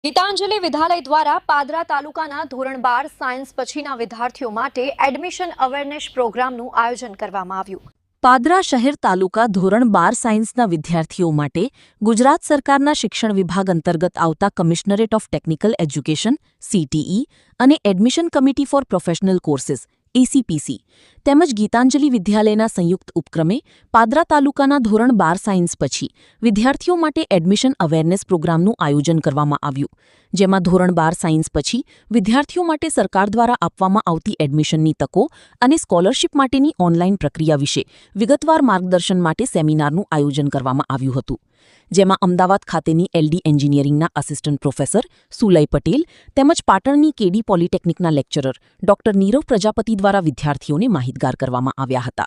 ગીતાંજલિ વિદ્યાલય દ્વારા પાદરા તાલુકાના ધોરણ 12 સાયન્સ પછીના વિદ્યાર્થીઓ માટે એડમિશન અવેરનેસ પ્રોગ્રામનું આયોજન કરવામાં આવ્યું। પાદરા શહેર તાલુકા ધોરણ 12 સાયન્સના વિદ્યાર્થીઓ માટે ગુજરાત સરકારના શિક્ષણ વિભાગ અંતર્ગત આવતા commissionerate of technical education CTE અને admission committee four professional courses ACPC તેમજ ગીતાંજલિ વિદ્યાલયના સંયુક્ત ઉપક્રમે પાદરા તાલુકાના ધોરણ 12 સાયન્સ પછી વિદ્યાર્થીઓ માટે એડમિશન અવેરનેસ પ્રોગ્રામનું આયોજન કરવામાં આવ્યું, જેમાં ધોરણ 12 સાયન્સ પછી વિદ્યાર્થીઓ માટે સરકાર દ્વારા આપવામાં આવતી એડમિશનની તકો અને સ્કોલરશિપ માટેની ઓનલાઈન પ્રક્રિયા વિશે વિગતવાર માર્ગદર્શન માટે સેમિનારનું આયોજન કરવામાં આવ્યું હતું, જેમાં અમદાવાદ ખાતેની LD એન્જિનિયરિંગના આસિસ્ટન્ટ પ્રોફેસર સુલય પટેલ તેમજ પાટણની KD પોલિટેકનિકના લેક્ચરર ડોક્ટર નીરવ પ્રજાપતિ દ્વારા વિદ્યાર્થીઓને માહિતગાર કરવામાં આવ્યા હતા।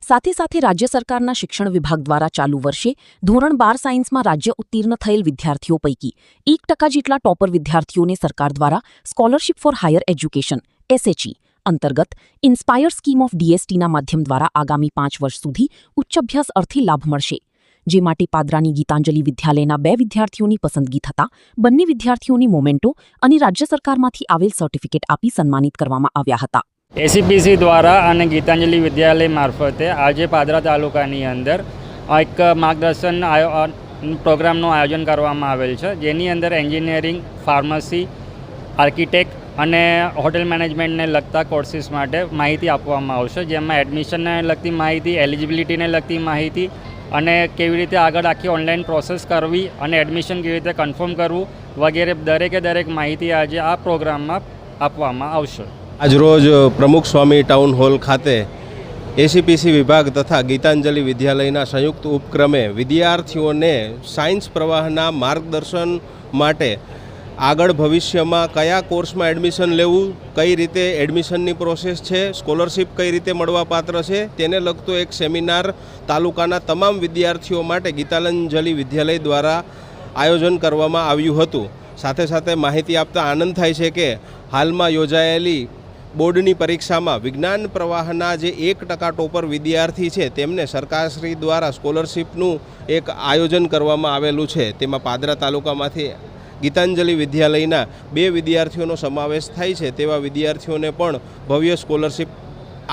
સાથે સાથે રાજ્ય સરકારના શિક્ષણ વિભાગ દ્વારા ચાલુ વર્ષે ધોરણ 12 સાયન્સમાં રાજ્ય ઉત્તીર્ણ થયેલ વિદ્યાર્થીઓ પૈકી 1% જેટલા ટોપર વિદ્યાર્થીઓને સરકાર દ્વારા scholarship four higher education SHE અંતર્ગત ઇન્સ્પાયર સ્કીમ ઓફ DSTના માધ્યમ દ્વારા આગામી 5 વર્ષ સુધી ઉચ્ચ અભ્યાસ અર્થે લાભ મળશે, જે માટે પાદરાની ગીતાંજલિ વિદ્યાલયના 2 વિદ્યાર્થીઓની પસંદગી થતાં બંને વિદ્યાર્થીઓની મોમેન્ટો અને રાજ્ય સરકારમાંથી આવેલ સર્ટિફિકેટ આપી સન્માનિત કરવામાં આવ્યા હતા। ACPC દ્વારા અને ગીતાંજલિ વિદ્યાલય મારફતે આજે પાદરા તાલુકાની અંદર એક માર્ગદર્શન પ્રોગ્રામનું આયોજન કરવામાં આવેલ છે, જેની અંદર એન્જિનિયરિંગ, ફાર્મસી, આર્કિટેક્ટ અને હોટેલ મેનેજમેન્ટને લગતા કોર્સીસ માટે માહિતી આપવામાં આવશે, જેમાં એડમિશનને લગતી માહિતી, એલિજિબિલિટીને લગતી માહિતી અને કેવી રીતે આગળ આખી ઓનલાઈન પ્રોસેસ કરવી અને એડમિશન કેવી રીતે કન્ફર્મ કરવું વગેરે દરેક માહિતી આજે આ પ્રોગ્રામમાં આપવામાં આવશે। આજરોજ પ્રમુખ સ્વામી ટાઉન હોલ ખાતે ACPC વિભાગ તથા ગીતાંજલિ વિદ્યાલયના સંયુક્ત ઉપક્રમે વિદ્યાર્થીઓને સાયન્સ પ્રવાહના માર્ગદર્શન માટે આગળ ભવિષ્યમાં કયા કોર્સમાં એડમિશન લેવું, કઈ રીતે એડમિશનની પ્રોસેસ છે, સ્કોલરશિપ કઈ રીતે મળવાપાત્ર છે, તેને લગતો એક સેમિનાર તાલુકાના તમામ વિદ્યાર્થીઓ માટે ગીતાંજલિ વિદ્યાલય દ્વારા આયોજન કરવામાં આવ્યું હતું। સાથે સાથે માહિતી આપતા આનંદ થાય છે કે હાલમાં યોજાયેલી બોર્ડની પરીક્ષામાં વિજ્ઞાન પ્રવાહના જે 1% ટોપર વિદ્યાર્થી છે તેમને સરકારશ્રી દ્વારા સ્કોલરશિપનું એક આયોજન કરવામાં આવેલું છે। તેમાં પાદરા તાલુકામાંથી ગીતાંજલિ વિદ્યાલયના 2 વિદ્યાર્થીઓનો સમાવેશ થાય છે। તેવા વિદ્યાર્થીઓને પણ ભવ્ય સ્કોલરશિપ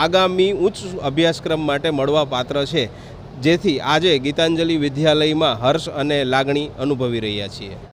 આગામી ઉચ્ચ અભ્યાસક્રમ માટે મળવાપાત્ર છે, જેથી આજે ગીતાંજલિ વિદ્યાલયમાં હર્ષ અને લાગણી અનુભવી રહ્યા છીએ।